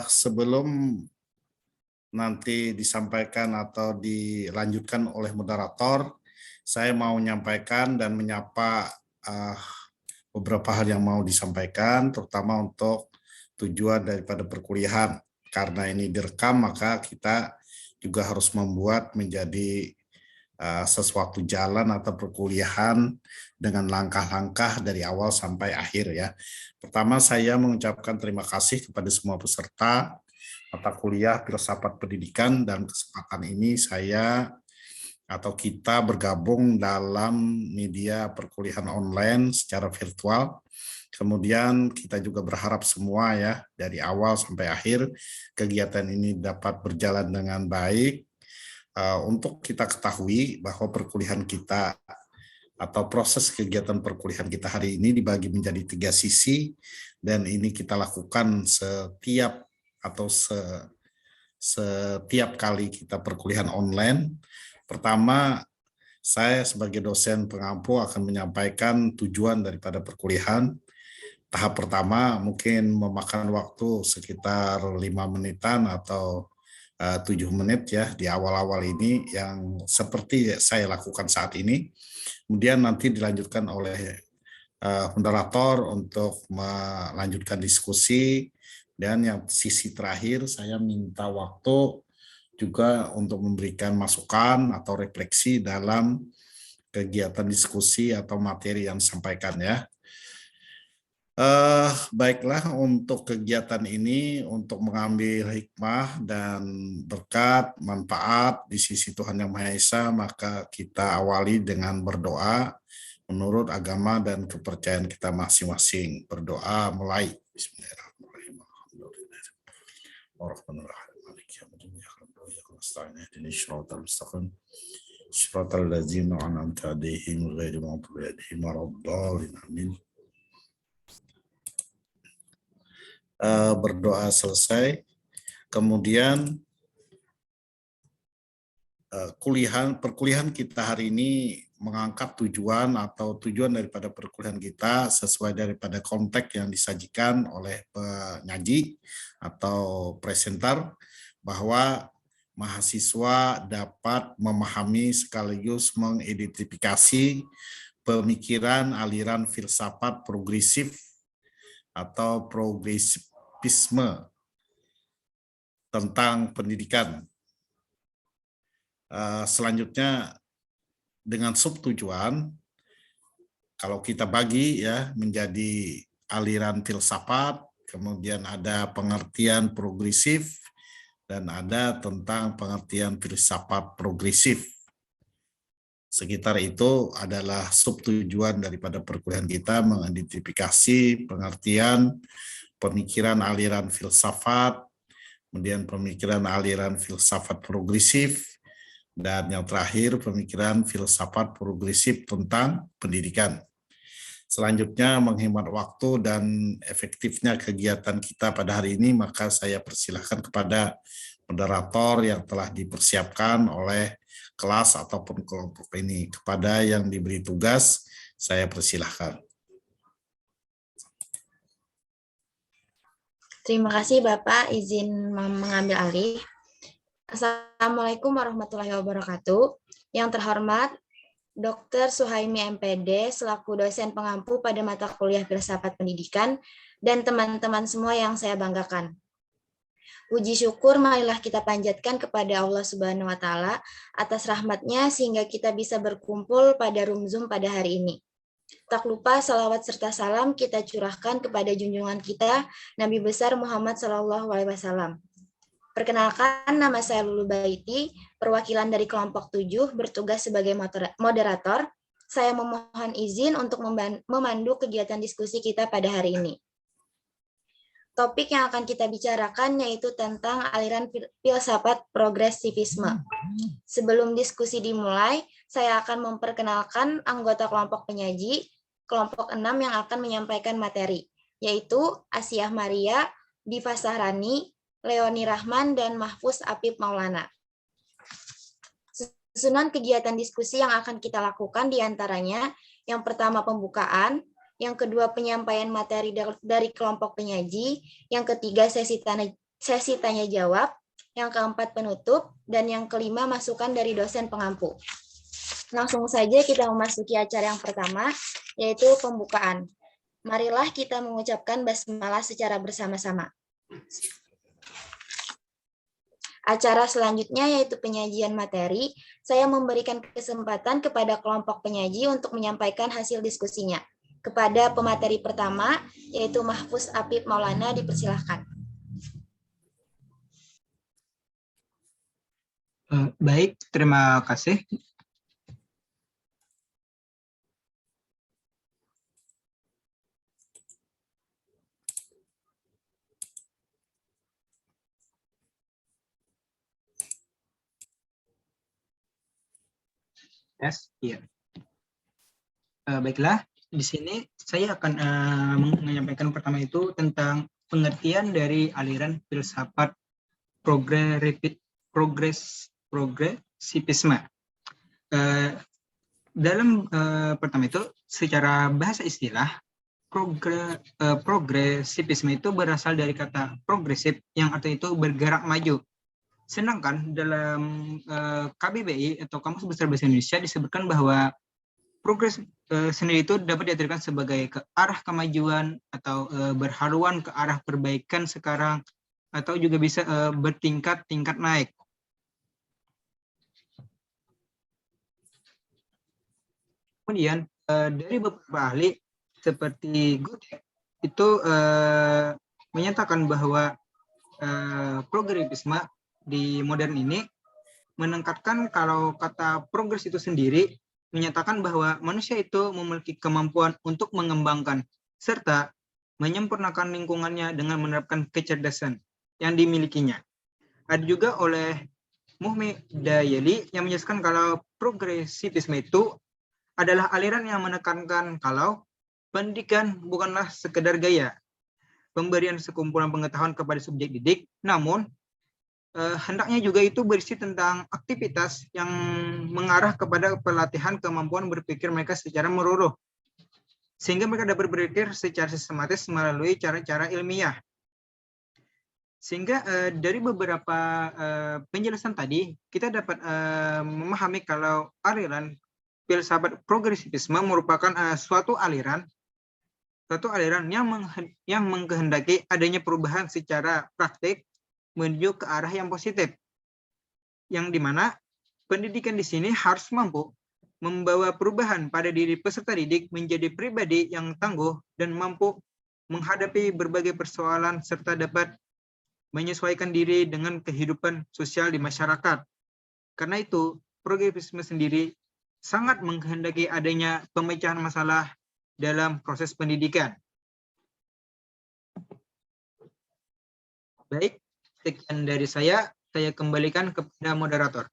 Sebelum nanti disampaikan atau dilanjutkan oleh moderator, saya mau menyampaikan dan menyapa beberapa hal yang mau disampaikan, terutama untuk tujuan daripada perkuliahan. Karena ini direkam, maka kita juga harus membuat menjadi sesuatu jalan atau perkuliahan dengan langkah-langkah dari awal sampai akhir ya. Pertama, saya mengucapkan terima kasih kepada semua peserta mata kuliah Filsafat Pendidikan, dan kesempatan ini saya atau kita bergabung dalam media perkuliahan online secara virtual. Kemudian kita juga berharap semua ya, dari awal sampai akhir kegiatan ini dapat berjalan dengan baik. Untuk kita ketahui bahwa perkuliahan kita atau proses kegiatan perkuliahan kita hari ini dibagi menjadi 3 sisi, dan ini kita lakukan setiap kali kita perkuliahan online. Pertama, saya sebagai dosen pengampu akan menyampaikan tujuan daripada perkuliahan. Tahap pertama mungkin memakan waktu sekitar 5 menitan atau 7 menit ya di awal-awal ini, yang seperti saya lakukan saat ini. Kemudian nanti dilanjutkan oleh moderator untuk melanjutkan diskusi, dan yang sisi terakhir saya minta waktu juga untuk memberikan masukan atau refleksi dalam kegiatan diskusi atau materi yang disampaikan ya. Baiklah, untuk kegiatan ini untuk mengambil hikmah dan berkat manfaat di sisi Tuhan Yang Maha Esa, maka kita awali dengan berdoa menurut agama dan kepercayaan kita masing-masing. Berdoa mulai. Bismillahirrahmanirrahim. Berdoa selesai, kemudian perkuliahan kita hari ini mengangkat tujuan daripada perkuliahan kita sesuai daripada konteks yang disajikan oleh penyaji atau presenter, bahwa mahasiswa dapat memahami sekaligus mengidentifikasi pemikiran aliran filsafat progresif atau progresivisme tentang pendidikan. Selanjutnya dengan subtujuan, kalau kita bagi ya menjadi aliran filsafat, kemudian ada pengertian progresif, dan ada tentang pengertian filsafat progresif. Sekitar itu adalah subtujuan daripada perkuliahan kita, mengidentifikasi pengertian pemikiran aliran filsafat, kemudian pemikiran aliran filsafat progresif, dan yang terakhir pemikiran filsafat progresif tentang pendidikan. Selanjutnya, menghemat waktu dan efektifnya kegiatan kita pada hari ini, maka saya persilahkan kepada moderator yang telah dipersiapkan oleh kelas ataupun kelompok ini. Kepada yang diberi tugas, saya persilahkan. Terima kasih Bapak, izin mengambil alih. Assalamualaikum warahmatullahi wabarakatuh. Yang terhormat Dr. Suhaimi MPD selaku dosen pengampu pada mata kuliah Filsafat Pendidikan, dan teman-teman semua yang saya banggakan. Puji syukur marilah kita panjatkan kepada Allah Subhanahu wa Ta'ala atas rahmat-Nya sehingga kita bisa berkumpul pada room Zoom pada hari ini. Tak lupa salawat serta salam kita curahkan kepada junjungan kita Nabi besar Muhammad SAW. Perkenalkan, nama saya Lulu Baiti, perwakilan dari kelompok 7 bertugas sebagai moderator. Saya memohon izin untuk memandu kegiatan diskusi kita pada hari ini. Topik yang akan kita bicarakan yaitu tentang aliran filsafat progresivisme. Sebelum diskusi dimulai, saya akan memperkenalkan anggota kelompok penyaji, kelompok 6 yang akan menyampaikan materi, yaitu Asiah Maria, Diva Sahrani, Leoni Rahman, dan Mahfuz Apip Maulana. Susunan kegiatan diskusi yang akan kita lakukan diantaranya, yang pertama pembukaan, Yang kedua, penyampaian materi dari kelompok penyaji. Yang ketiga, sesi tanya jawab. Yang keempat, penutup. Dan yang kelima, masukan dari dosen pengampu. Langsung saja kita memasuki acara yang pertama, yaitu pembukaan. Marilah kita mengucapkan basmalah secara bersama-sama. Acara selanjutnya yaitu penyajian materi. Saya memberikan kesempatan kepada kelompok penyaji untuk menyampaikan hasil diskusinya. Kepada pemateri pertama, yaitu Mahfuz Apip Maulana, dipersilahkan. Baik, terima kasih. Yes, iya. Baiklah, di sini saya akan menyampaikan pertama itu tentang pengertian dari aliran filsafat progresivisme. Dalam pertama itu, secara bahasa istilah, progresivisme itu berasal dari kata progresif yang artinya itu bergerak maju. Sedangkan dalam KBBI atau Kamus Besar Bahasa Indonesia disebutkan bahwa progres sendiri itu dapat diartikan sebagai ke arah kemajuan atau berhaluan ke arah perbaikan sekarang, atau juga bisa bertingkat-tingkat naik. Kemudian dari beberapa ahli seperti Goethe itu menyatakan bahwa progresivisme di modern ini menekankan kalau kata progres itu sendiri menyatakan bahwa manusia itu memiliki kemampuan untuk mengembangkan serta menyempurnakan lingkungannya dengan menerapkan kecerdasan yang dimilikinya. Ada juga oleh Muhammad Dayeli yang menjelaskan kalau progresivisme itu adalah aliran yang menekankan kalau pendidikan bukanlah sekedar gaya, pemberian sekumpulan pengetahuan kepada subjek didik, namun hendaknya juga itu berisi tentang aktivitas yang mengarah kepada pelatihan kemampuan berpikir mereka secara menyeluruh, sehingga mereka dapat berpikir secara sistematis melalui cara-cara ilmiah. Sehingga dari beberapa penjelasan tadi, kita dapat memahami kalau aliran filsafat progresivisme merupakan suatu aliran yang mengkehendaki adanya perubahan secara praktik menuju ke arah yang positif, yang dimana pendidikan di sini harus mampu membawa perubahan pada diri peserta didik menjadi pribadi yang tangguh dan mampu menghadapi berbagai persoalan serta dapat menyesuaikan diri dengan kehidupan sosial di masyarakat. Karena itu, progresivisme sendiri sangat menghendaki adanya pemecahan masalah dalam proses pendidikan. Baik, sekian dari saya kembalikan kepada moderator.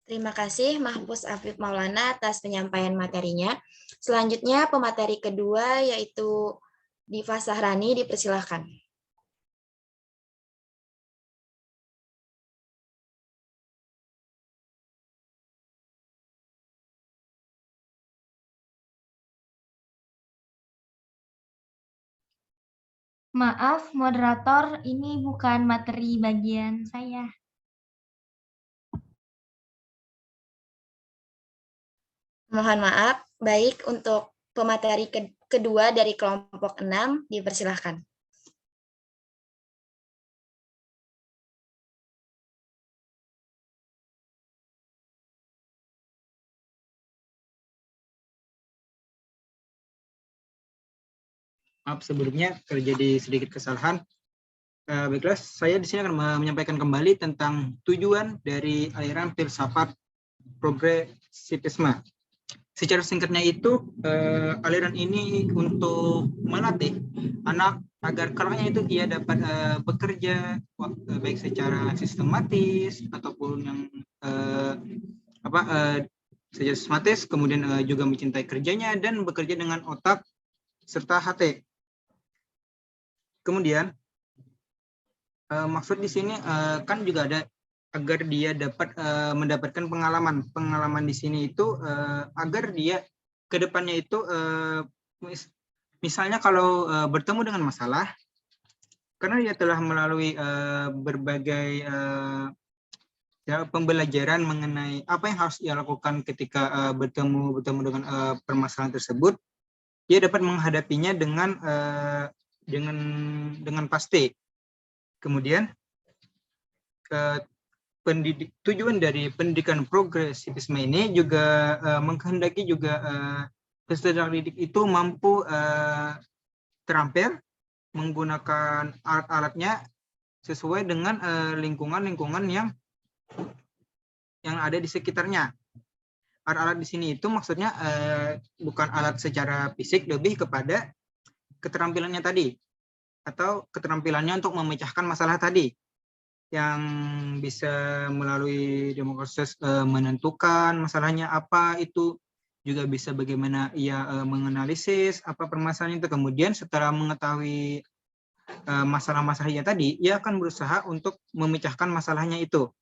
Terima kasih Mahfuz Apip Maulana atas penyampaian materinya. Selanjutnya pemateri kedua yaitu Diva Sahrani, dipersilahkan. Maaf, moderator, ini bukan materi bagian saya. Mohon maaf. Baik, untuk pemateri kedua dari kelompok 6, dipersilahkan. Maaf sebelumnya terjadi sedikit kesalahan. Baiklah, saya di sini akan menyampaikan kembali tentang tujuan dari aliran filsafat progresivisme. Secara singkatnya itu, aliran ini untuk melatih anak agar kelaknya itu ia dapat bekerja baik secara sistematis ataupun yang secara sistematis, kemudian juga mencintai kerjanya dan bekerja dengan otak serta hati. Kemudian maksud di sini kan juga ada agar dia dapat mendapatkan pengalaman di sini itu agar dia kedepannya itu misalnya kalau bertemu dengan masalah, karena dia telah melalui berbagai pembelajaran mengenai apa yang harus ia lakukan ketika bertemu dengan permasalahan tersebut, dia dapat menghadapinya dengan pasti. Kemudian tujuan dari pendidikan progresivisme ini juga menghendaki juga peserta didik itu mampu terampil menggunakan alat-alatnya sesuai dengan lingkungan-lingkungan yang ada di sekitarnya. Alat-alat di sini itu maksudnya bukan alat secara fisik, lebih kepada keterampilannya tadi, atau keterampilannya untuk memecahkan masalah tadi, yang bisa melalui proses menentukan masalahnya apa itu, juga bisa bagaimana ia menganalisis apa permasalahan itu. Kemudian setelah mengetahui masalah-masalahnya tadi, ia akan berusaha untuk memecahkan masalahnya itu.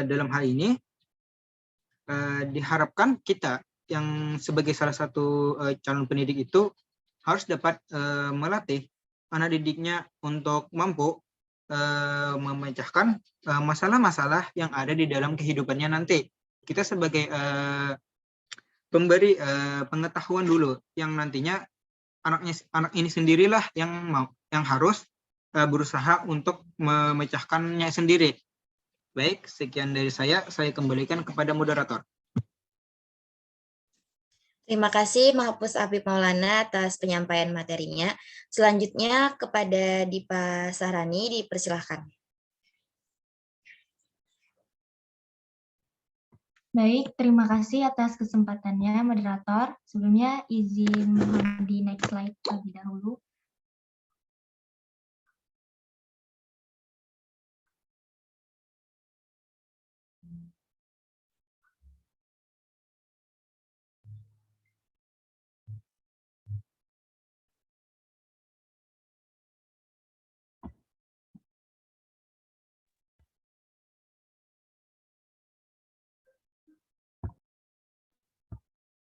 Dalam hal ini diharapkan kita yang sebagai salah satu calon pendidik itu harus dapat melatih anak didiknya untuk mampu memecahkan masalah-masalah yang ada di dalam kehidupannya nanti. Kita sebagai pemberi pengetahuan dulu, yang nantinya anak ini sendirilah yang harus berusaha untuk memecahkannya sendiri. Baik, sekian dari saya kembalikan kepada moderator. Terima kasih Mahapus Afif Maulana atas penyampaian materinya. Selanjutnya kepada Dipa Sahrani, dipersilahkan. Baik, terima kasih atas kesempatannya, moderator. Sebelumnya izin mohon di next slide terlebih dahulu.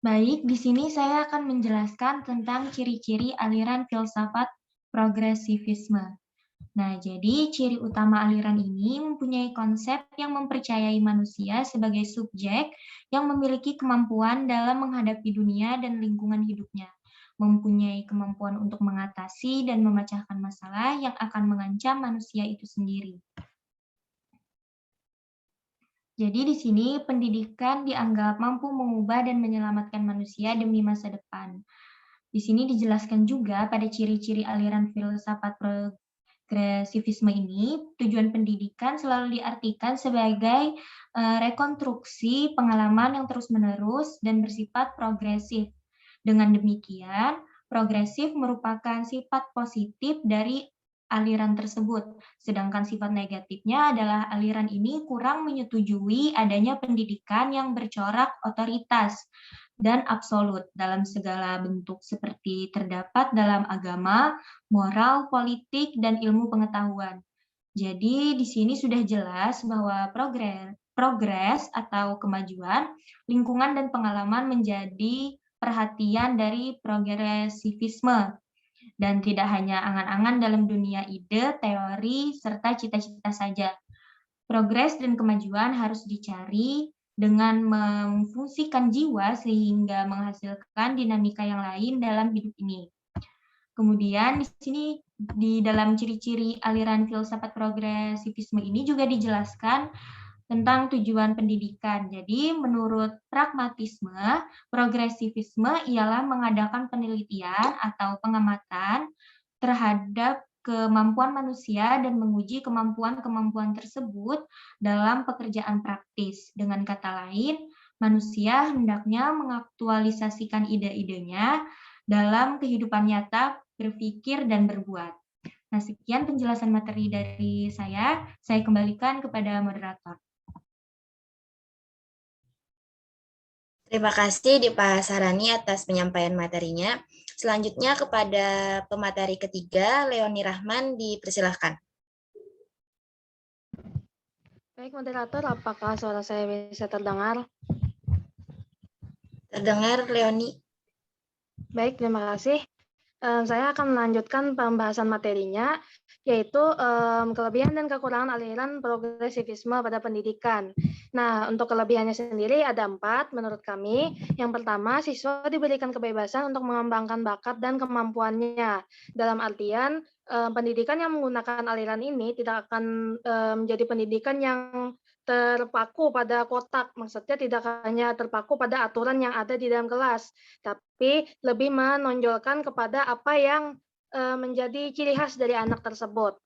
Baik, di sini saya akan menjelaskan tentang ciri-ciri aliran filsafat progresivisme. Nah, jadi ciri utama aliran ini mempunyai konsep yang mempercayai manusia sebagai subjek yang memiliki kemampuan dalam menghadapi dunia dan lingkungan hidupnya, mempunyai kemampuan untuk mengatasi dan memecahkan masalah yang akan mengancam manusia itu sendiri. Jadi di sini pendidikan dianggap mampu mengubah dan menyelamatkan manusia demi masa depan. Di sini dijelaskan juga pada ciri-ciri aliran filsafat progresivisme ini, tujuan pendidikan selalu diartikan sebagai rekonstruksi pengalaman yang terus-menerus dan bersifat progresif. Dengan demikian, progresif merupakan sifat positif dari aliran tersebut, sedangkan sifat negatifnya adalah aliran ini kurang menyetujui adanya pendidikan yang bercorak otoritas dan absolut dalam segala bentuk seperti terdapat dalam agama, moral, politik, dan ilmu pengetahuan. Jadi di sini sudah jelas bahwa progres atau kemajuan, lingkungan dan pengalaman menjadi perhatian dari progresivisme. Dan tidak hanya angan-angan dalam dunia ide, teori, serta cita-cita saja. Progres dan kemajuan harus dicari dengan memfungsikan jiwa sehingga menghasilkan dinamika yang lain dalam hidup ini. Kemudian di sini di dalam ciri-ciri aliran filsafat progresivisme ini juga dijelaskan tentang tujuan pendidikan. Jadi menurut pragmatisme, progresivisme ialah mengadakan penelitian atau pengamatan terhadap kemampuan manusia dan menguji kemampuan-kemampuan tersebut dalam pekerjaan praktis. Dengan kata lain, manusia hendaknya mengaktualisasikan ide-idenya dalam kehidupan nyata, berpikir, dan berbuat. Nah, sekian penjelasan materi dari saya kembalikan kepada moderator. Terima kasih Dipa Sahrani atas penyampaian materinya. Selanjutnya kepada pemateri ketiga, Leoni Rahman, dipersilahkan. Baik, moderator, apakah suara saya bisa terdengar? Terdengar, Leoni? Baik, terima kasih. Saya akan melanjutkan pembahasan materinya, yaitu kelebihan dan kekurangan aliran progresivisme pada pendidikan. Nah, untuk kelebihannya sendiri ada 4 menurut kami. Yang pertama, siswa diberikan kebebasan untuk mengembangkan bakat dan kemampuannya. Dalam artian, pendidikan yang menggunakan aliran ini tidak akan menjadi pendidikan yang terpaku pada kotak. Maksudnya tidak hanya terpaku pada aturan yang ada di dalam kelas, tapi lebih menonjolkan kepada apa yang menjadi ciri khas dari anak tersebut.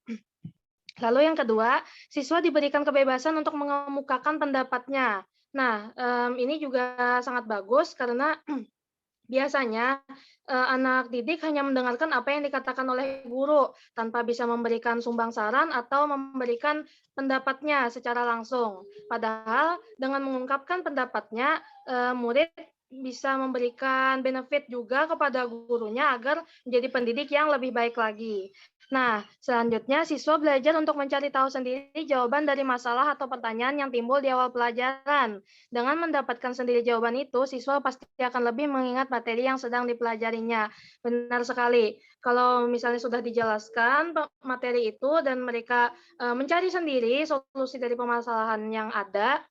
Lalu yang kedua, siswa diberikan kebebasan untuk mengemukakan pendapatnya. Nah, ini juga sangat bagus karena biasanya anak didik hanya mendengarkan apa yang dikatakan oleh guru tanpa bisa memberikan sumbang saran atau memberikan pendapatnya secara langsung. Padahal dengan mengungkapkan pendapatnya, murid bisa memberikan benefit juga kepada gurunya agar menjadi pendidik yang lebih baik lagi. Nah, selanjutnya siswa belajar untuk mencari tahu sendiri jawaban dari masalah atau pertanyaan yang timbul di awal pelajaran. Dengan mendapatkan sendiri jawaban itu, siswa pasti akan lebih mengingat materi yang sedang dipelajarinya. Benar sekali. Kalau misalnya sudah dijelaskan materi itu dan mereka mencari sendiri solusi dari permasalahan yang ada,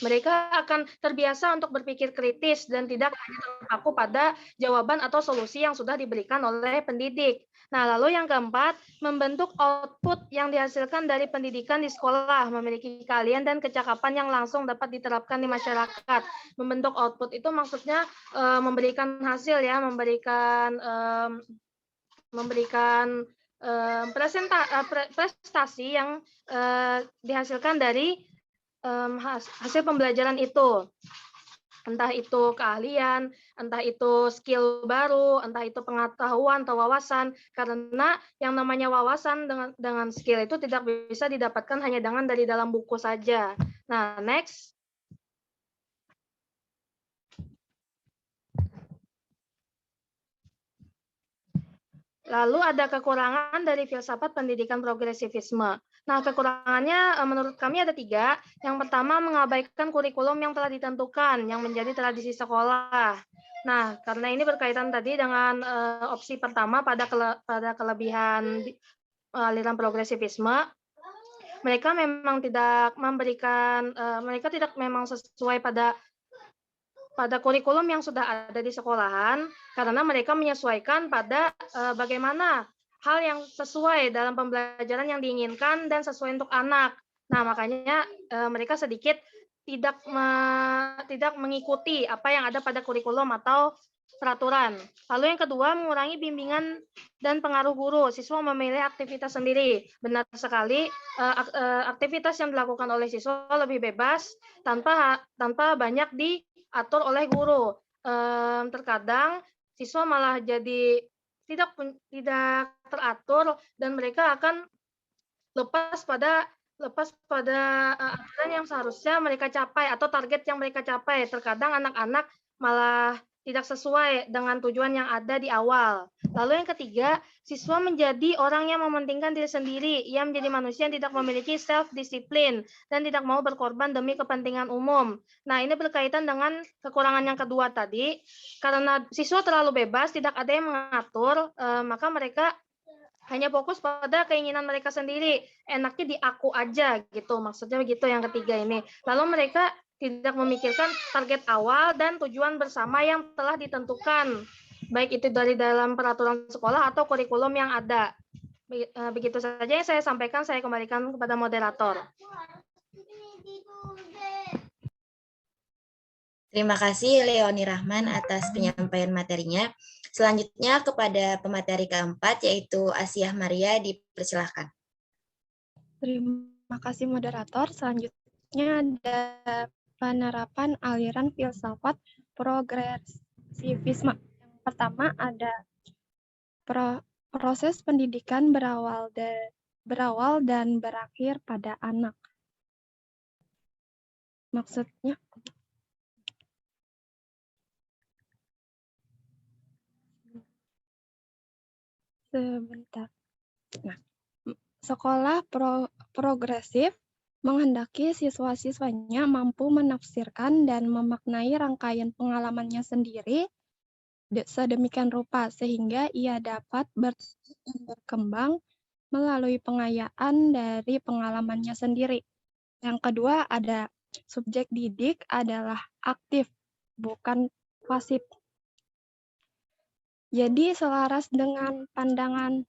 mereka akan terbiasa untuk berpikir kritis dan tidak hanya terpaku pada jawaban atau solusi yang sudah diberikan oleh pendidik. Nah, lalu yang keempat, membentuk output yang dihasilkan dari pendidikan di sekolah, memiliki keahlian dan kecakapan yang langsung dapat diterapkan di masyarakat. Membentuk output itu maksudnya memberikan hasil ya, memberikan prestasi yang dihasilkan dari hasil pembelajaran itu. Entah itu keahlian, entah itu skill baru, entah itu pengetahuan atau wawasan. Karena yang namanya wawasan dengan skill itu tidak bisa didapatkan hanya dari dalam buku saja. Nah, next. Lalu ada kekurangan dari filsafat pendidikan progresivisme. Nah, kekurangannya menurut kami ada 3. Yang pertama, mengabaikan kurikulum yang telah ditentukan, yang menjadi tradisi sekolah. Nah, karena ini berkaitan tadi dengan opsi pertama pada kelebihan aliran progresivisme, mereka memang tidak memberikan, mereka tidak memang sesuai pada kurikulum yang sudah ada di sekolahan, karena mereka menyesuaikan pada bagaimana hal yang sesuai dalam pembelajaran yang diinginkan dan sesuai untuk anak. Nah, makanya mereka sedikit tidak mengikuti apa yang ada pada kurikulum atau peraturan. Lalu yang kedua, mengurangi bimbingan dan pengaruh guru. Siswa memilih aktivitas sendiri. Benar sekali, aktivitas yang dilakukan oleh siswa lebih bebas tanpa banyak diatur oleh guru. Terkadang siswa malah jadi tidak teratur dan mereka akan lepas pada aturan yang seharusnya mereka capai atau target yang mereka capai. Terkadang anak-anak malah tidak sesuai dengan tujuan yang ada di awal. Lalu yang ketiga, siswa menjadi orang yang mementingkan diri sendiri. Ia menjadi manusia yang tidak memiliki self-disiplin dan tidak mau berkorban demi kepentingan umum. Nah, ini berkaitan dengan kekurangan yang kedua tadi. Karena siswa terlalu bebas, tidak ada yang mengatur, maka mereka hanya fokus pada keinginan mereka sendiri, enaknya di aku aja gitu, maksudnya begitu yang ketiga ini. Lalu mereka tidak memikirkan target awal dan tujuan bersama yang telah ditentukan, baik itu dari dalam peraturan sekolah atau kurikulum yang ada. Begitu saja yang saya sampaikan, saya kembalikan kepada moderator. Terima kasih Leoni Rahman atas penyampaian materinya. Selanjutnya kepada pemateri keempat, yaitu Asiah Maria, dipersilahkan. Terima kasih moderator. Selanjutnya ada penerapan aliran filsafat progresivisme. Yang pertama ada proses pendidikan berawal dan berakhir pada anak. Maksudnya sebentar. Nah, sekolah progresif menghendaki siswa-siswanya mampu menafsirkan dan memaknai rangkaian pengalamannya sendiri sedemikian rupa sehingga ia dapat berkembang melalui pengayaan dari pengalamannya sendiri. Yang kedua, ada subjek didik adalah aktif, bukan pasif. Jadi selaras dengan pandangan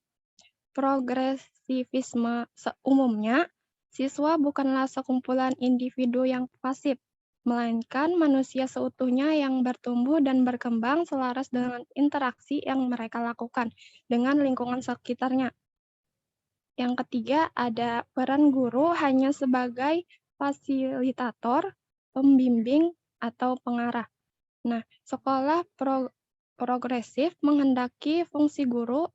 progresivisme umumnya, siswa bukanlah sekumpulan individu yang pasif, melainkan manusia seutuhnya yang bertumbuh dan berkembang selaras dengan interaksi yang mereka lakukan dengan lingkungan sekitarnya. Yang ketiga, ada peran guru hanya sebagai fasilitator, pembimbing, atau pengarah. Nah, sekolah progresif menghendaki fungsi guru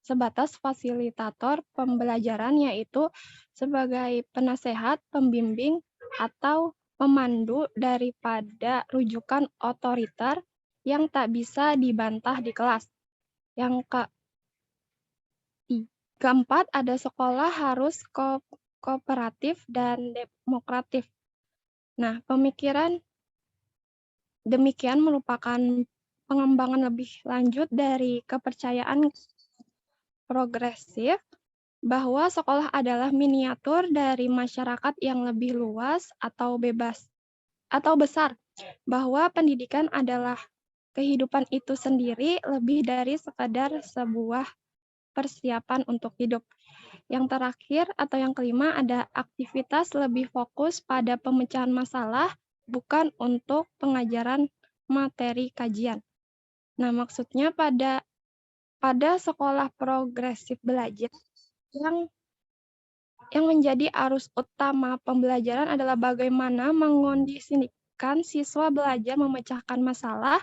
sebatas fasilitator pembelajaran, yaitu sebagai penasehat, pembimbing, atau pemandu daripada rujukan otoriter yang tak bisa dibantah di kelas. Yang keempat, ada sekolah harus kooperatif dan demokratif. Nah, pemikiran demikian merupakan pengembangan lebih lanjut dari kepercayaan progresif bahwa sekolah adalah miniatur dari masyarakat yang lebih luas atau bebas atau besar, bahwa pendidikan adalah kehidupan itu sendiri lebih dari sekadar sebuah persiapan untuk hidup. Yang terakhir atau yang kelima, ada aktivitas lebih fokus pada pemecahan masalah, bukan untuk pengajaran materi kajian. Nah, maksudnya pada sekolah progresif belajar yang menjadi arus utama pembelajaran adalah bagaimana mengondisikan siswa belajar memecahkan masalah.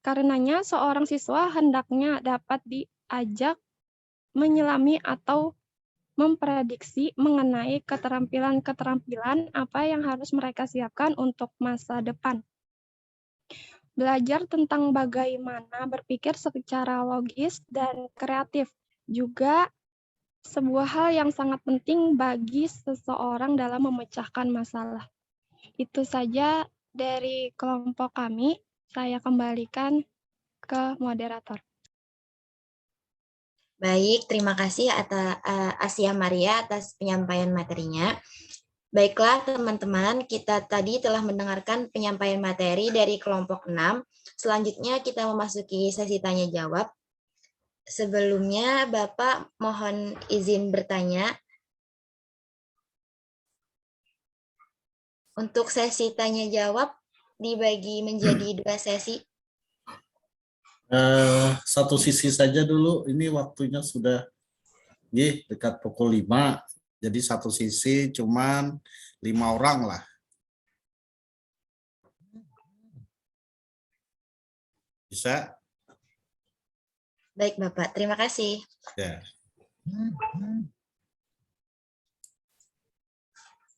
Karenanya seorang siswa hendaknya dapat diajak menyelami atau memprediksi mengenai keterampilan-keterampilan apa yang harus mereka siapkan untuk masa depan. Belajar tentang bagaimana berpikir secara logis dan kreatif juga sebuah hal yang sangat penting bagi seseorang dalam memecahkan masalah. Itu saja dari kelompok kami. Saya kembalikan ke moderator. Baik, terima kasih atas Asia Maria atas penyampaian materinya. Baiklah teman-teman, kita tadi telah mendengarkan penyampaian materi dari kelompok 6. Selanjutnya kita memasuki sesi tanya jawab. Sebelumnya Bapak mohon izin bertanya. Untuk sesi tanya jawab dibagi menjadi 2 sesi. Satu sisi saja dulu, ini waktunya sudah dekat pukul 5. Jadi satu sisi cuman 5 orang lah. Bisa? Baik Bapak, terima kasih. Ya.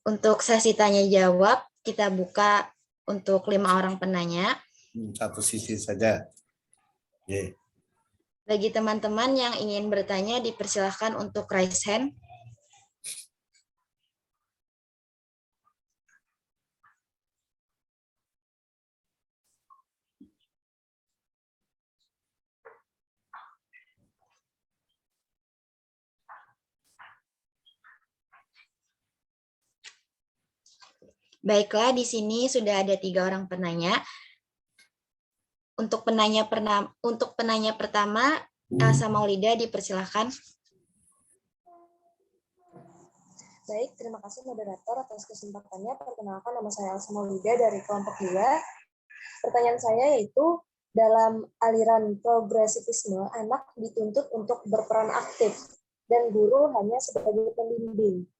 Untuk sesi tanya jawab, kita buka untuk 5 orang penanya. Satu sisi saja. Bagi teman-teman yang ingin bertanya, dipersilahkan untuk raise hand. Baiklah, di sini sudah ada 3 orang penanya. Untuk penanya pertama, Elsa Maulida dipersilahkan. Baik, terima kasih moderator atas kesempatannya. Perkenalkan, nama saya Elsa Maulida dari kelompok 2. Pertanyaan saya yaitu, dalam aliran progresivisme, anak dituntut untuk berperan aktif dan guru hanya sebagai pembimbing.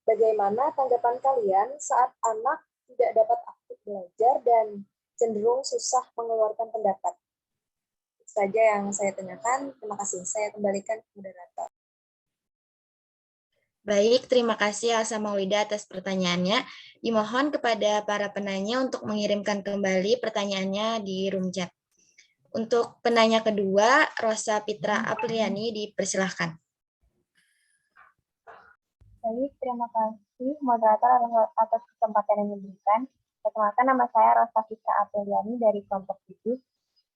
Bagaimana tanggapan kalian saat anak tidak dapat aktif belajar dan cenderung susah mengeluarkan pendapat? Itu saja yang saya tanyakan. Terima kasih. Saya kembalikan ke moderator. Baik, terima kasih Elsa Maulida atas pertanyaannya. Dimohon kepada para penanya untuk mengirimkan kembali pertanyaannya di room chat. Untuk penanya kedua, Rosa Pitra Apriliani dipersilahkan. Baik, terima kasih moderator atas kesempatan yang diberikan. Perkenalkan, nama saya Rosa Fitra Apriliani dari kelompok 7.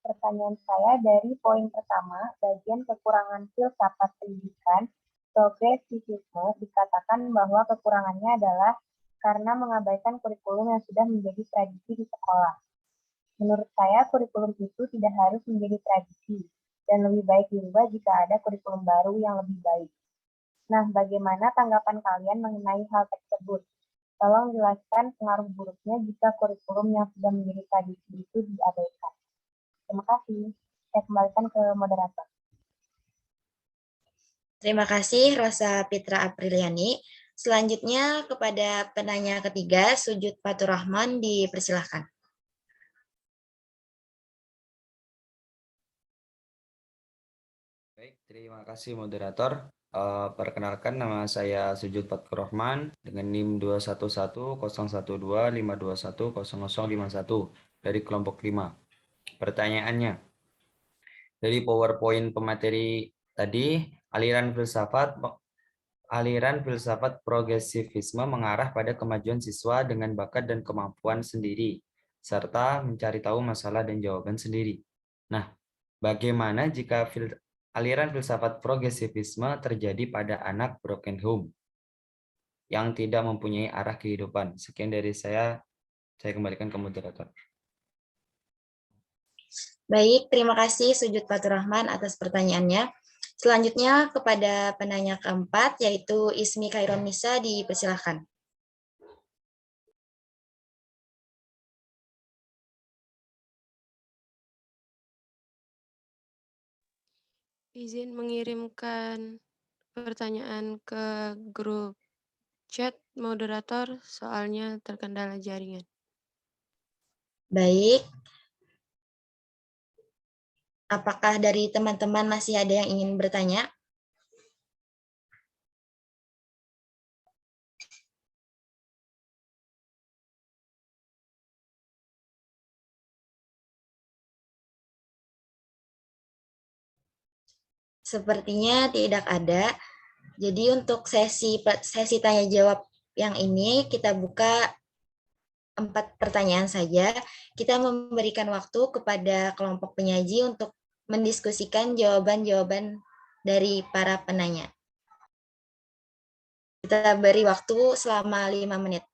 Pertanyaan saya dari poin pertama, bagian kekurangan filsafat pendidikan, progresivisme, dikatakan bahwa kekurangannya adalah karena mengabaikan kurikulum yang sudah menjadi tradisi di sekolah. Menurut saya, kurikulum itu tidak harus menjadi tradisi, dan lebih baik dirubah jika ada kurikulum baru yang lebih baik. Nah, bagaimana tanggapan kalian mengenai hal tersebut? Tolong jelaskan pengaruh buruknya jika kurikulum yang sudah menjadi tradisi itu diabaikan. Terima kasih. Saya kembalikan ke moderator. Terima kasih Rosa Fitra Apriliani. Selanjutnya kepada penanya ketiga, Sujud Faturrahman, dipersilahkan. Baik, terima kasih moderator. Perkenalkan, nama saya Sujud Faturrahman dengan NIM 211011252100051 dari kelompok 5. Pertanyaannya, dari PowerPoint pemateri tadi, aliran filsafat progresivisme mengarah pada kemajuan siswa dengan bakat dan kemampuan sendiri, serta mencari tahu masalah dan jawaban sendiri. Nah, bagaimana jika aliran filsafat progresivisme terjadi pada anak broken home yang tidak mempunyai arah kehidupan? Sekian dari saya kembalikan ke moderator. Baik, terima kasih Sujud Faturrahman atas pertanyaannya. Selanjutnya kepada penanya keempat, yaitu Ismi Khairon Nisa, dipersilahkan. Izin mengirimkan pertanyaan ke grup chat moderator, soalnya terkendala jaringan. Baik. Apakah dari teman-teman masih ada yang ingin bertanya? Sepertinya tidak ada. Jadi untuk sesi tanya jawab yang ini kita buka 4 pertanyaan saja. Kita memberikan waktu kepada kelompok penyaji untuk mendiskusikan jawaban-jawaban dari para penanya. Kita beri waktu selama 5 menit.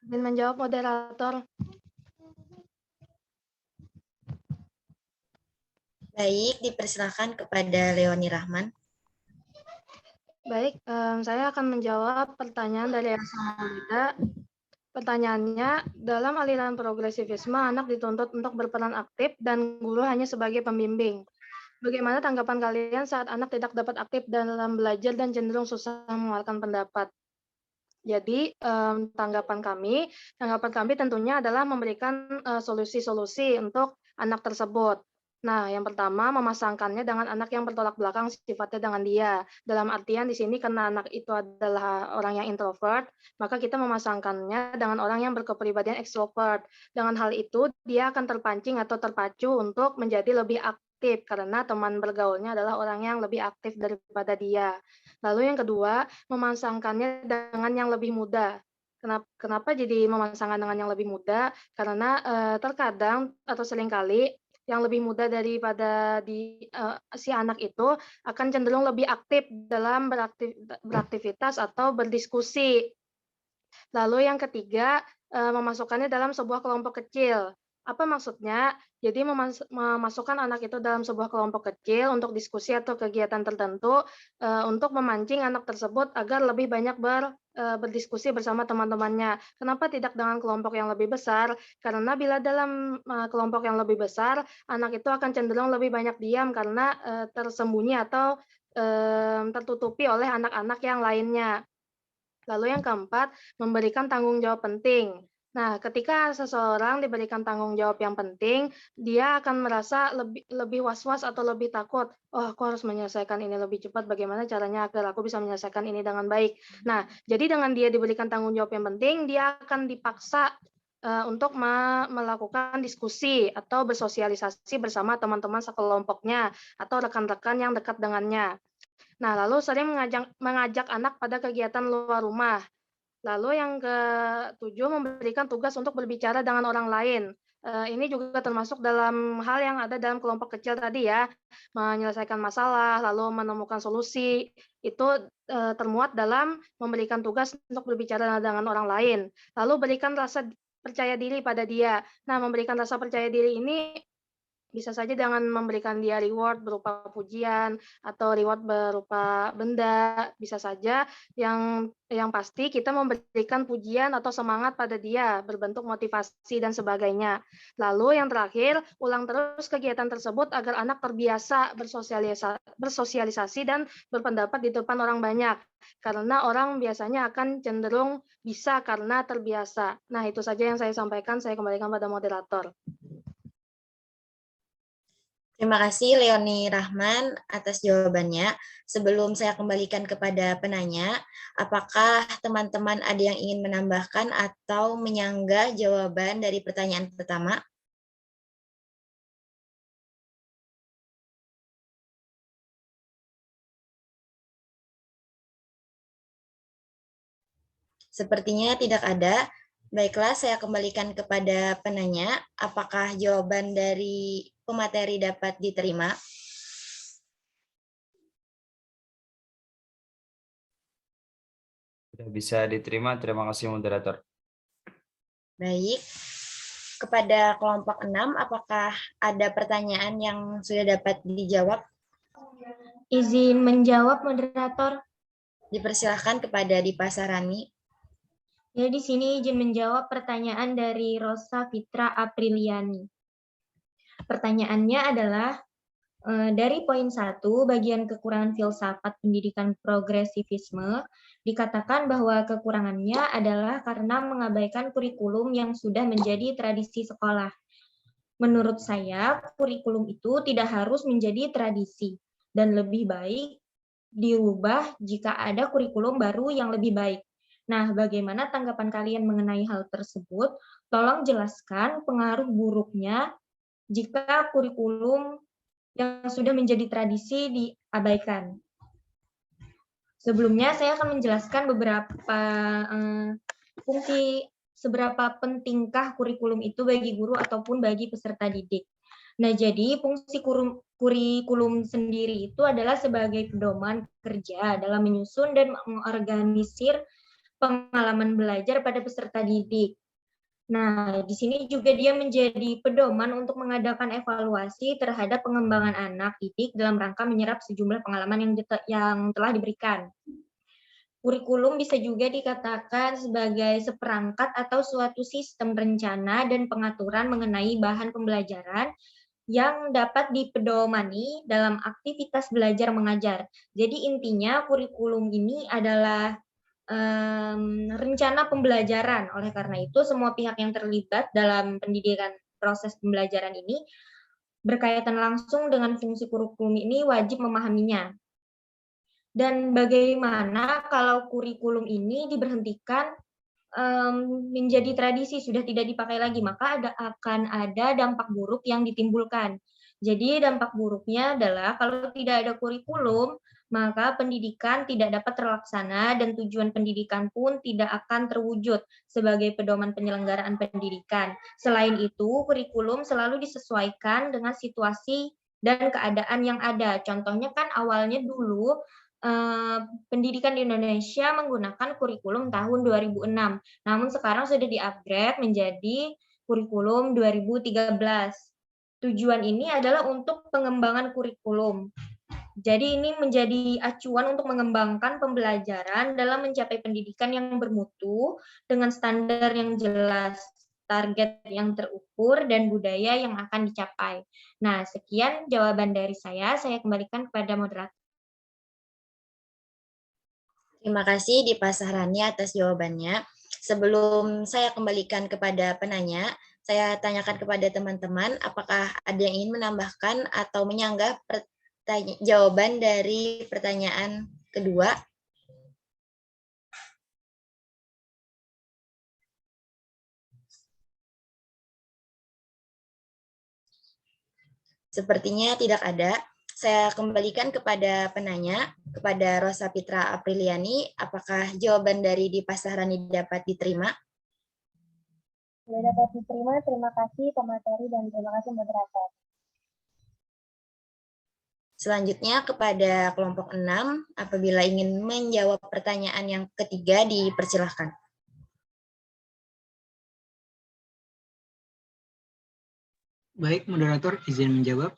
Izin menjawab moderator. Baik, dipersilakan kepada Leoni Rahman. Baik, saya akan menjawab pertanyaan dari Elsa Maulida. Pertanyaannya, dalam aliran progresivisme, anak dituntut untuk berperan aktif dan guru hanya sebagai pembimbing. Bagaimana tanggapan kalian saat anak tidak dapat aktif dalam belajar dan cenderung susah mengeluarkan pendapat? Jadi, tanggapan kami tentunya adalah memberikan solusi-solusi untuk anak tersebut. Nah, yang pertama memasangkannya dengan anak yang bertolak belakang sifatnya dengan dia. Dalam artian di sini karena anak itu adalah orang yang introvert, maka kita memasangkannya dengan orang yang berkepribadian ekstrovert. Dengan hal itu, dia akan terpancing atau terpacu untuk menjadi lebih aktif karena teman bergaulnya adalah orang yang lebih aktif daripada dia. Lalu yang kedua, memasangkannya dengan yang lebih muda. Kenapa jadi memasangkan dengan yang lebih muda? Karena terkadang atau seringkali yang lebih muda daripada si anak itu akan cenderung lebih aktif dalam beraktivitas atau berdiskusi. Lalu yang ketiga, memasukkannya dalam sebuah kelompok kecil. Apa maksudnya? Jadi memasukkan anak itu dalam sebuah kelompok kecil untuk diskusi atau kegiatan tertentu untuk memancing anak tersebut agar lebih banyak berdiskusi bersama teman-temannya. Kenapa tidak dengan kelompok yang lebih besar? Karena bila dalam kelompok yang lebih besar, anak itu akan cenderung lebih banyak diam karena tersembunyi atau tertutupi oleh anak-anak yang lainnya. Lalu yang keempat, memberikan tanggung jawab penting. Nah, ketika seseorang diberikan tanggung jawab yang penting, dia akan merasa lebih was-was atau lebih takut. Oh, aku harus menyelesaikan ini lebih cepat. Bagaimana caranya agar aku bisa menyelesaikan ini dengan baik? Nah, jadi dengan dia diberikan tanggung jawab yang penting, dia akan dipaksa untuk melakukan diskusi atau bersosialisasi bersama teman-teman sekelompoknya atau rekan-rekan yang dekat dengannya. Nah, lalu sering mengajak anak pada kegiatan luar rumah. Lalu yang ketujuh, memberikan tugas untuk berbicara dengan orang lain. Ini juga termasuk dalam hal yang ada dalam kelompok kecil tadi ya, menyelesaikan masalah, lalu menemukan solusi. Itu termuat dalam memberikan tugas untuk berbicara dengan orang lain. Lalu berikan rasa percaya diri pada dia. Nah, memberikan rasa percaya diri ini bisa saja dengan memberikan dia reward berupa pujian atau reward berupa benda, bisa saja yang pasti kita memberikan pujian atau semangat pada dia berbentuk motivasi dan sebagainya. Lalu yang terakhir, ulang terus kegiatan tersebut agar anak terbiasa bersosialisasi dan berpendapat di depan orang banyak. Karena orang biasanya akan cenderung bisa karena terbiasa. Nah, itu saja yang saya sampaikan, saya kembalikan pada moderator. Terima kasih Leoni Rahman atas jawabannya. Sebelum saya kembalikan kepada penanya, apakah teman-teman ada yang ingin menambahkan atau menyanggah jawaban dari pertanyaan pertama? Sepertinya tidak ada. Baiklah, saya kembalikan kepada penanya. Apakah jawaban dari pemateri dapat diterima? Sudah bisa diterima, terima kasih moderator. Baik. Kepada kelompok 6, apakah ada pertanyaan yang sudah dapat dijawab? Izin menjawab moderator. Dipersilahkan kepada Dipa Sarani. Ya, di sini izin menjawab pertanyaan dari Rosa Fitra Apriliani. Pertanyaannya adalah, dari poin 1, bagian kekurangan filsafat pendidikan progresivisme, dikatakan bahwa kekurangannya adalah karena mengabaikan kurikulum yang sudah menjadi tradisi sekolah. Menurut saya, kurikulum itu tidak harus menjadi tradisi, dan lebih baik diubah jika ada kurikulum baru yang lebih baik. Nah, bagaimana tanggapan kalian mengenai hal tersebut? Tolong jelaskan pengaruh buruknya jika kurikulum yang sudah menjadi tradisi diabaikan. Sebelumnya, saya akan menjelaskan beberapa fungsi seberapa pentingkah kurikulum itu bagi guru ataupun bagi peserta didik. Nah, jadi fungsi kurikulum sendiri itu adalah sebagai pedoman kerja dalam menyusun dan mengorganisir pengalaman belajar pada peserta didik. Nah, di sini juga dia menjadi pedoman untuk mengadakan evaluasi terhadap pengembangan anak didik dalam rangka menyerap sejumlah pengalaman yang telah diberikan. Kurikulum bisa juga dikatakan sebagai seperangkat atau suatu sistem rencana dan pengaturan mengenai bahan pembelajaran yang dapat dipedomani dalam aktivitas belajar mengajar. Jadi intinya kurikulum ini adalah rencana pembelajaran. Oleh karena itu, semua pihak yang terlibat dalam pendidikan proses pembelajaran ini berkaitan langsung dengan fungsi kurikulum ini wajib memahaminya. Dan bagaimana kalau kurikulum ini diberhentikan menjadi tradisi, sudah tidak dipakai lagi, maka akan ada dampak buruk yang ditimbulkan. Jadi dampak buruknya adalah kalau tidak ada kurikulum, maka pendidikan tidak dapat terlaksana dan tujuan pendidikan pun tidak akan terwujud sebagai pedoman penyelenggaraan pendidikan. Selain itu, kurikulum selalu disesuaikan dengan situasi dan keadaan yang ada. Contohnya kan awalnya dulu pendidikan di Indonesia menggunakan kurikulum tahun 2006. Namun sekarang sudah di-upgrade menjadi kurikulum 2013. Tujuan ini adalah untuk pengembangan kurikulum. Jadi ini menjadi acuan untuk mengembangkan pembelajaran dalam mencapai pendidikan yang bermutu dengan standar yang jelas, target yang terukur, dan budaya yang akan dicapai. Nah, sekian jawaban dari saya kembalikan kepada moderator. Terima kasih Dipa Sahrani atas jawabannya. Sebelum saya kembalikan kepada penanya, saya tanyakan kepada teman-teman apakah ada yang ingin menambahkan atau menyanggah jawaban dari pertanyaan kedua. Sepertinya tidak ada. Saya kembalikan kepada penanya, kepada Rosa Fitra Apriliani, apakah jawaban dari Dipa Sahrani dapat diterima? Sudah dapat diterima, terima kasih pemateri dan terima kasih moderator. Selanjutnya kepada kelompok 6, apabila ingin menjawab pertanyaan yang ketiga, dipersilahkan. Baik, moderator izin menjawab.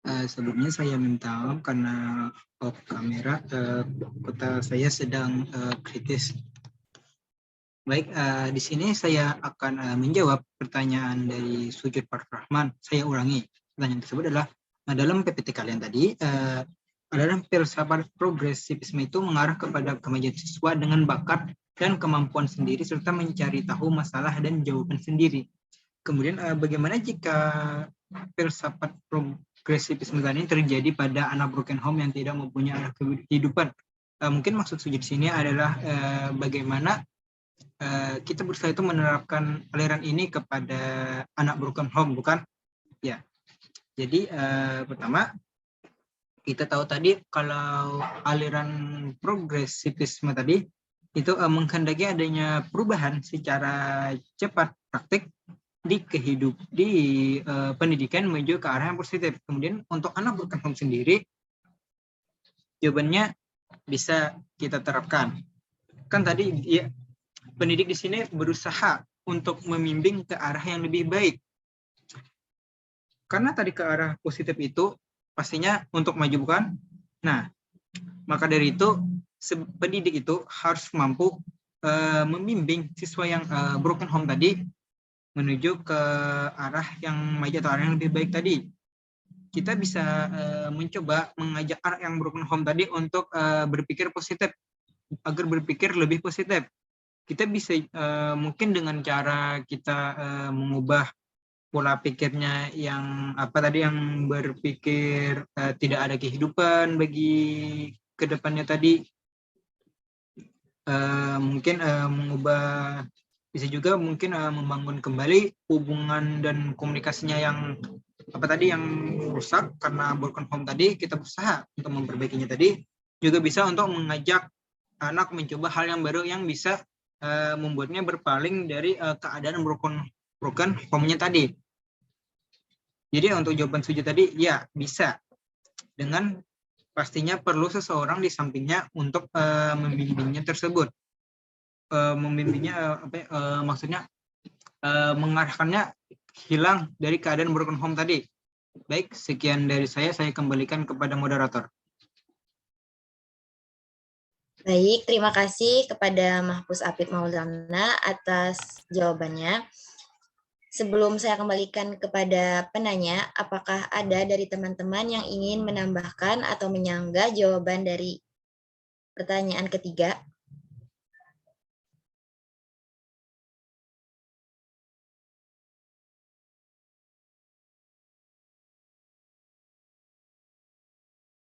Sebelumnya saya minta maaf karena off kamera, kota saya sedang kritis. Baik, di sini saya akan menjawab pertanyaan dari Sujud Rahman. Saya ulangi, pertanyaan tersebut adalah dalam PPT kalian tadi, adalah filsafat progresivisme itu mengarah kepada kemajuan siswa dengan bakat dan kemampuan sendiri serta mencari tahu masalah dan jawaban sendiri. Kemudian bagaimana jika filsafat progresivisme tadi terjadi pada anak broken home yang tidak mempunyai arah kehidupan? Mungkin maksud Sujud di sini adalah bagaimana kita berusaha itu menerapkan aliran ini kepada anak broken home, bukan? Ya. Jadi pertama kita tahu tadi kalau aliran progresivisme tadi itu menghendaki adanya perubahan secara cepat praktik di pendidikan menuju ke arah yang positif. Kemudian untuk anak broken home sendiri, jawabannya bisa kita terapkan. Kan tadi ya, pendidik di sini berusaha untuk membimbing ke arah yang lebih baik. Karena tadi ke arah positif itu pastinya untuk maju, bukan? Nah, maka dari itu pendidik itu harus mampu membimbing siswa yang broken home tadi menuju ke arah yang maju atau arah yang lebih baik tadi. Kita bisa mencoba mengajak anak yang broken home tadi untuk berpikir positif, agar berpikir lebih positif. Kita bisa mungkin dengan cara kita mengubah pola pikirnya yang yang berpikir tidak ada kehidupan bagi kedepannya tadi. Mungkin mengubah, bisa juga mungkin membangun kembali hubungan dan komunikasinya yang yang rusak karena broken home tadi. Kita berusaha untuk memperbaikinya tadi. Juga bisa untuk mengajak anak mencoba hal yang baru yang bisa membuatnya berpaling dari keadaan broken home-nya tadi. Jadi untuk jawaban Sujud tadi, ya bisa. Dengan pastinya perlu seseorang di sampingnya untuk membimbingnya tersebut. membimbingnya maksudnya mengarahkannya hilang dari keadaan broken home tadi. Baik, sekian dari saya kembalikan kepada moderator. Baik, terima kasih kepada Mahfuz Apip Maulana atas jawabannya. Sebelum saya kembalikan kepada penanya, apakah ada dari teman-teman yang ingin menambahkan atau menyanggah jawaban dari pertanyaan ketiga?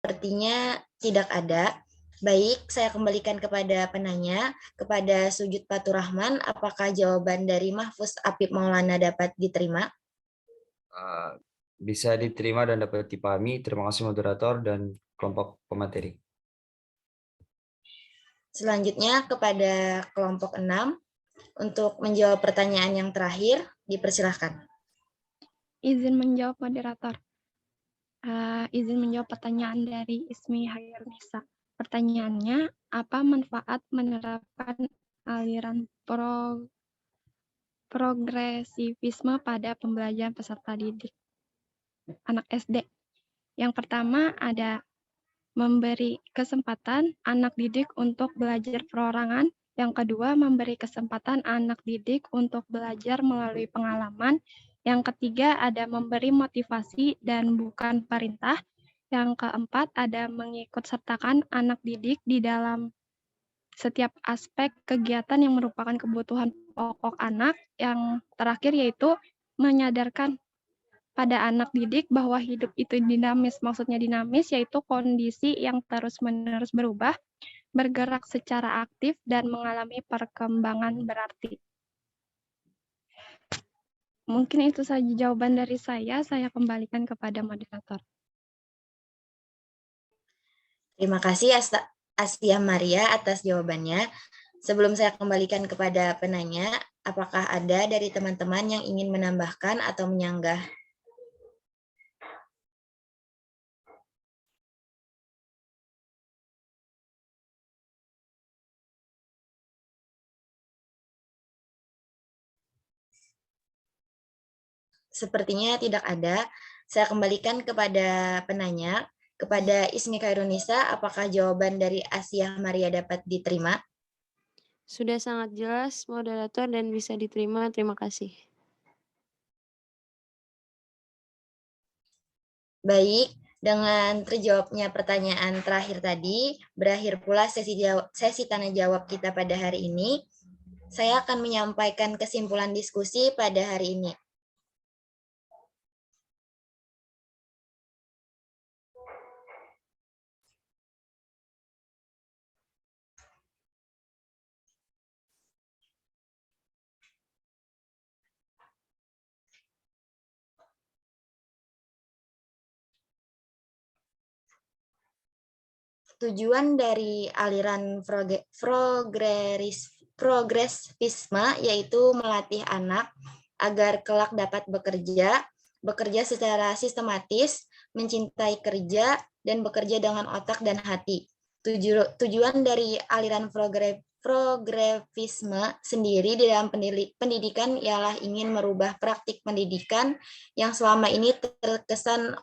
Sepertinya tidak ada. Baik, saya kembalikan kepada penanya, kepada Sujud Faturrahman, apakah jawaban dari Mahfuz Apip Maulana dapat diterima? Bisa diterima dan dapat dipahami. Terima kasih moderator dan kelompok pemateri. Selanjutnya kepada kelompok 6, untuk menjawab pertanyaan yang terakhir, dipersilahkan. Izin menjawab moderator. Izin menjawab pertanyaan dari Ismi Hairunisa. Pertanyaannya, apa manfaat menerapkan aliran progresivisme pada pembelajaran peserta didik anak SD? Yang pertama ada memberi kesempatan anak didik untuk belajar perorangan. Yang kedua, memberi kesempatan anak didik untuk belajar melalui pengalaman. Yang ketiga, ada memberi motivasi dan bukan perintah. Yang keempat, ada mengikut sertakan anak didik di dalam setiap aspek kegiatan yang merupakan kebutuhan pokok anak. Yang terakhir yaitu menyadarkan pada anak didik bahwa hidup itu dinamis. Maksudnya dinamis yaitu kondisi yang terus-menerus berubah, bergerak secara aktif, dan mengalami perkembangan berarti. Mungkin itu saja jawaban dari saya kembalikan kepada moderator. Terima kasih Asia Maria atas jawabannya. Sebelum saya kembalikan kepada penanya, apakah ada dari teman-teman yang ingin menambahkan atau menyanggah? Sepertinya tidak ada. Saya kembalikan kepada penanya. Kepada Ismi Khairunisa, apakah jawaban dari Asia Maria dapat diterima? Sudah sangat jelas, moderator, dan bisa diterima. Terima kasih. Baik, dengan terjawabnya pertanyaan terakhir tadi, berakhir pula sesi tanya jawab kita pada hari ini. Saya akan menyampaikan kesimpulan diskusi pada hari ini. Tujuan dari aliran progresivisme yaitu melatih anak agar kelak dapat bekerja secara sistematis, mencintai kerja, dan bekerja dengan otak dan hati. Tujuan dari aliran progresivisme sendiri di dalam pendidikan ialah ingin merubah praktik pendidikan yang selama ini terkesan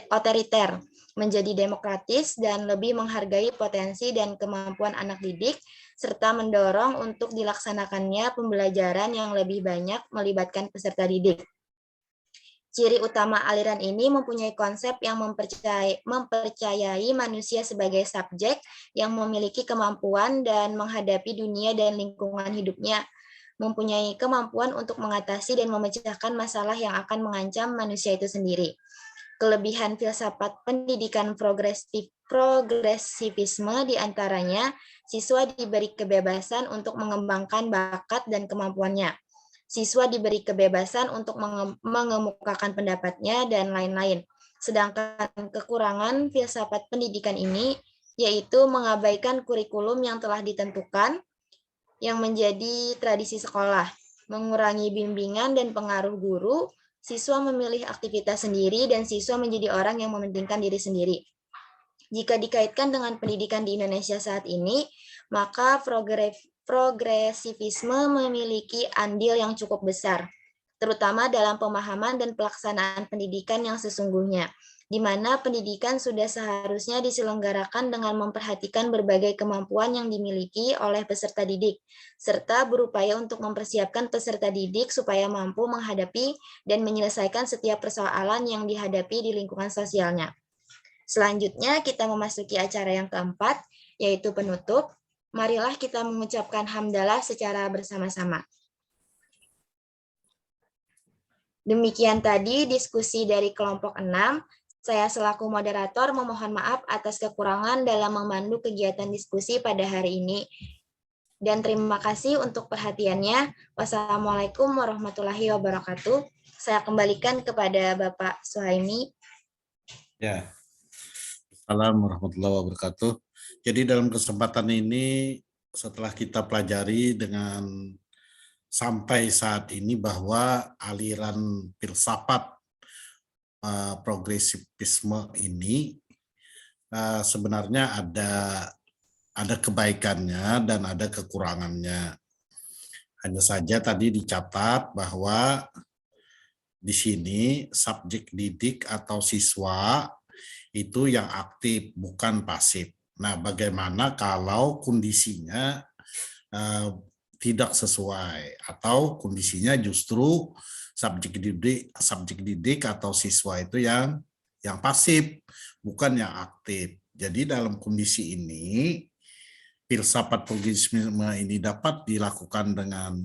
otoriter menjadi demokratis dan lebih menghargai potensi dan kemampuan anak didik, serta mendorong untuk dilaksanakannya pembelajaran yang lebih banyak melibatkan peserta didik. Ciri utama aliran ini mempunyai konsep yang mempercayai manusia sebagai subjek yang memiliki kemampuan dan menghadapi dunia dan lingkungan hidupnya, mempunyai kemampuan untuk mengatasi dan memecahkan masalah yang akan mengancam manusia itu sendiri. Kelebihan filsafat pendidikan progresivisme diantaranya siswa diberi kebebasan untuk mengembangkan bakat dan kemampuannya. Siswa diberi kebebasan untuk mengemukakan pendapatnya dan lain-lain. Sedangkan kekurangan filsafat pendidikan ini yaitu mengabaikan kurikulum yang telah ditentukan yang menjadi tradisi sekolah, mengurangi bimbingan dan pengaruh guru, siswa memilih aktivitas sendiri, dan siswa menjadi orang yang mementingkan diri sendiri. Jika dikaitkan dengan pendidikan di Indonesia saat ini, maka progresivisme memiliki andil yang cukup besar, terutama dalam pemahaman dan pelaksanaan pendidikan yang sesungguhnya, di mana pendidikan sudah seharusnya diselenggarakan dengan memperhatikan berbagai kemampuan yang dimiliki oleh peserta didik, serta berupaya untuk mempersiapkan peserta didik supaya mampu menghadapi dan menyelesaikan setiap persoalan yang dihadapi di lingkungan sosialnya. Selanjutnya kita memasuki acara yang keempat, yaitu penutup. Marilah kita mengucapkan hamdalah secara bersama-sama. Demikian tadi diskusi dari kelompok 6. Saya selaku moderator memohon maaf atas kekurangan dalam memandu kegiatan diskusi pada hari ini. Dan terima kasih untuk perhatiannya. Wassalamualaikum warahmatullahi wabarakatuh. Saya kembalikan kepada Bapak Suhaimi. Ya. Assalamualaikum warahmatullahi wabarakatuh. Jadi dalam kesempatan ini setelah kita pelajari dengan sampai saat ini bahwa aliran filsafat progresivisme ini sebenarnya ada kebaikannya dan ada kekurangannya. Hanya saja tadi dicatat bahwa di sini subjek didik atau siswa itu yang aktif, bukan pasif. Nah, bagaimana kalau kondisinya tidak sesuai atau kondisinya justru subjek didik atau siswa itu yang pasif, bukan yang aktif. Jadi dalam kondisi ini filsafat progresivisme ini dapat dilakukan dengan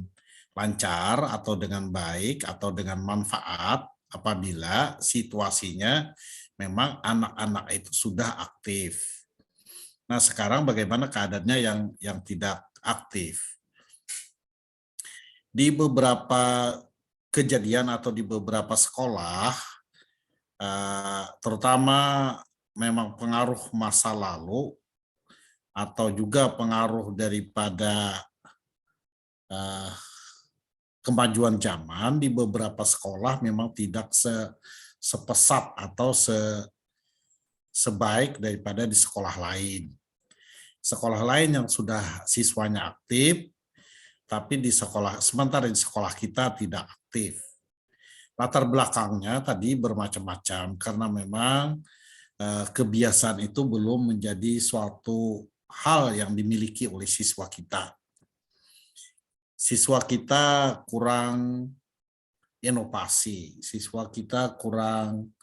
lancar atau dengan baik atau dengan manfaat apabila situasinya memang anak-anak itu sudah aktif. Nah, sekarang bagaimana keadaannya yang tidak aktif? Di beberapa kejadian atau di beberapa sekolah, terutama memang pengaruh masa lalu atau juga pengaruh daripada kemajuan zaman, di beberapa sekolah memang tidak sepesat atau sebaik daripada di sekolah lain. Sekolah lain yang sudah siswanya aktif, tapi sementara di sekolah kita tidak aktif. Latar belakangnya tadi bermacam-macam karena memang kebiasaan itu belum menjadi suatu hal yang dimiliki oleh siswa kita. Siswa kita kurang inovasi, siswa kita kurang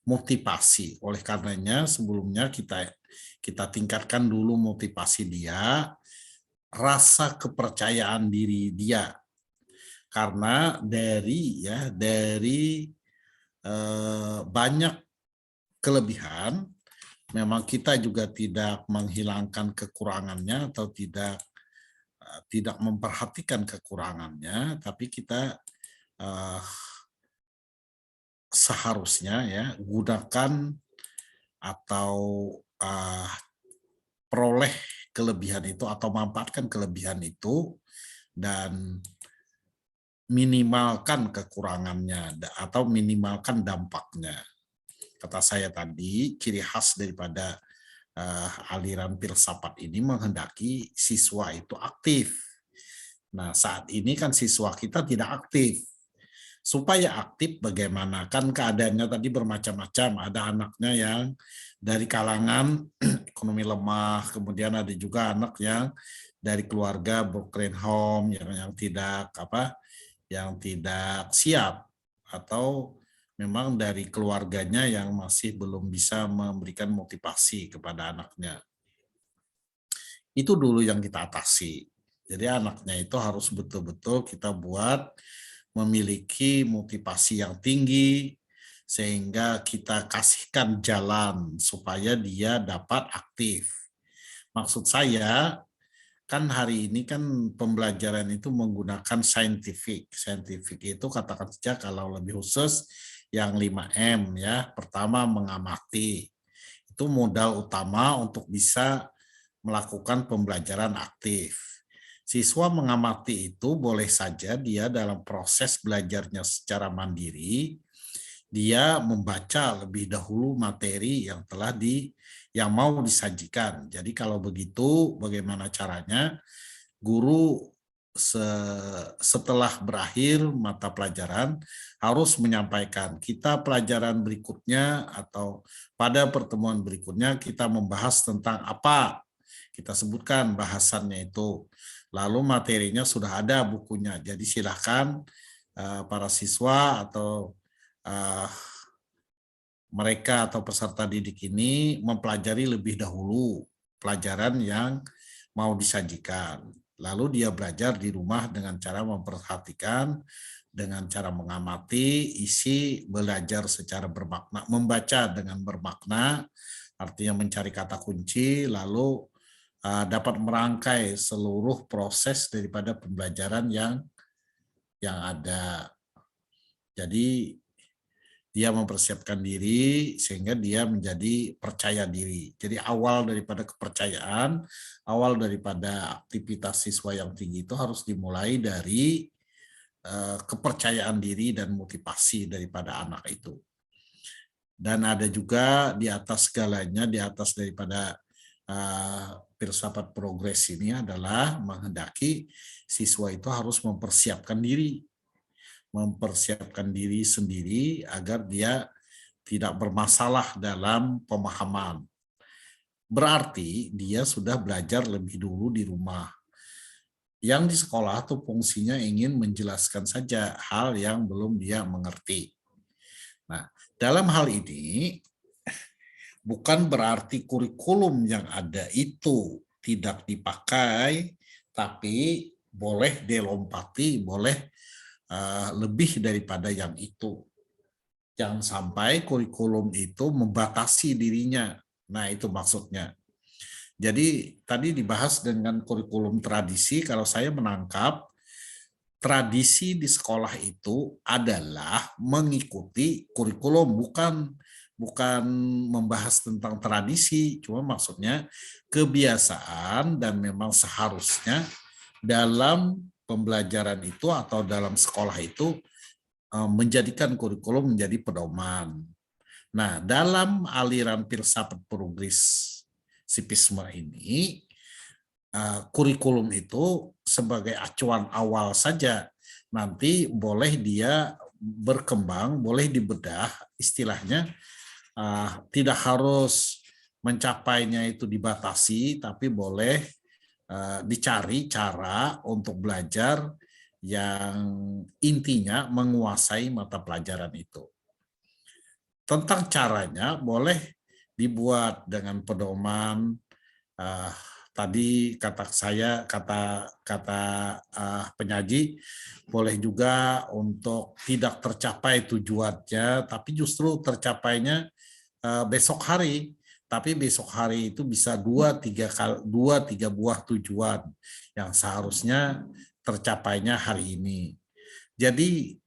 motivasi. Oleh karenanya sebelumnya kita tingkatkan dulu motivasi dia, rasa kepercayaan diri dia. Karena dari banyak kelebihan, memang kita juga tidak menghilangkan kekurangannya atau tidak memperhatikan kekurangannya, tapi kita seharusnya gunakan atau peroleh kelebihan itu atau manfaatkan kelebihan itu dan minimalkan kekurangannya atau minimalkan dampaknya. Kata saya tadi, ciri khas daripada aliran filsafat ini menghendaki siswa itu aktif. Nah, saat ini kan siswa kita tidak aktif. Supaya aktif bagaimana? Kan keadaannya tadi bermacam-macam. Ada anaknya yang dari kalangan ekonomi lemah, kemudian ada juga anak yang dari keluarga broken home yang tidak siap, atau memang dari keluarganya yang masih belum bisa memberikan motivasi kepada anaknya. Itu dulu yang kita atasi. Jadi anaknya itu harus betul-betul kita buat memiliki motivasi yang tinggi, sehingga kita kasihkan jalan supaya dia dapat aktif. Maksud saya, kan hari ini kan pembelajaran itu menggunakan scientific. Scientific itu katakan saja kalau lebih khusus yang 5M ya. Pertama, mengamati. Itu modal utama untuk bisa melakukan pembelajaran aktif. Siswa mengamati itu boleh saja dia dalam proses belajarnya secara mandiri, dia membaca lebih dahulu materi yang yang mau disajikan. Jadi kalau begitu bagaimana caranya? guru setelah berakhir mata pelajaran harus menyampaikan kita pelajaran berikutnya atau pada pertemuan berikutnya kita membahas tentang apa, kita sebutkan bahasannya itu, lalu materinya sudah ada bukunya, jadi silakan para siswa atau mereka atau peserta didik ini mempelajari lebih dahulu pelajaran yang mau disajikan. Lalu dia belajar di rumah dengan cara memperhatikan, dengan cara mengamati isi, belajar secara bermakna, membaca dengan bermakna, artinya mencari kata kunci, lalu dapat merangkai seluruh proses daripada pembelajaran yang ada. Jadi dia mempersiapkan diri sehingga dia menjadi percaya diri. Jadi awal daripada kepercayaan, awal daripada aktivitas siswa yang tinggi itu harus dimulai dari kepercayaan diri dan motivasi daripada anak itu. Dan ada juga di atas segalanya, di atas daripada filsafat progres ini adalah menghendaki siswa itu harus mempersiapkan diri sendiri agar dia tidak bermasalah dalam pemahaman. Berarti dia sudah belajar lebih dulu di rumah. Yang di sekolah tuh fungsinya ingin menjelaskan saja hal yang belum dia mengerti. Nah, dalam hal ini bukan berarti kurikulum yang ada itu tidak dipakai, tapi boleh dilompati, boleh lebih daripada yang itu. Jangan sampai kurikulum itu membatasi dirinya. Nah, itu maksudnya. Jadi tadi dibahas dengan kurikulum tradisi, kalau saya menangkap tradisi di sekolah itu adalah mengikuti kurikulum, bukan membahas tentang tradisi, cuma maksudnya kebiasaan dan memang seharusnya dalam pembelajaran itu atau dalam sekolah itu menjadikan kurikulum menjadi pedoman. Nah, dalam aliran filsafat progresifisme ini, kurikulum itu sebagai acuan awal saja. Nanti boleh dia berkembang, boleh dibedah, istilahnya tidak harus mencapainya itu dibatasi, tapi boleh dicari cara untuk belajar yang intinya menguasai mata pelajaran itu. Tentang caranya boleh dibuat dengan pedoman. Tadi kata penyaji boleh juga untuk tidak tercapai tujuannya, tapi justru tercapainya besok hari. Tapi besok hari itu bisa 2-3 buah tujuan yang seharusnya tercapainya hari ini. Jadi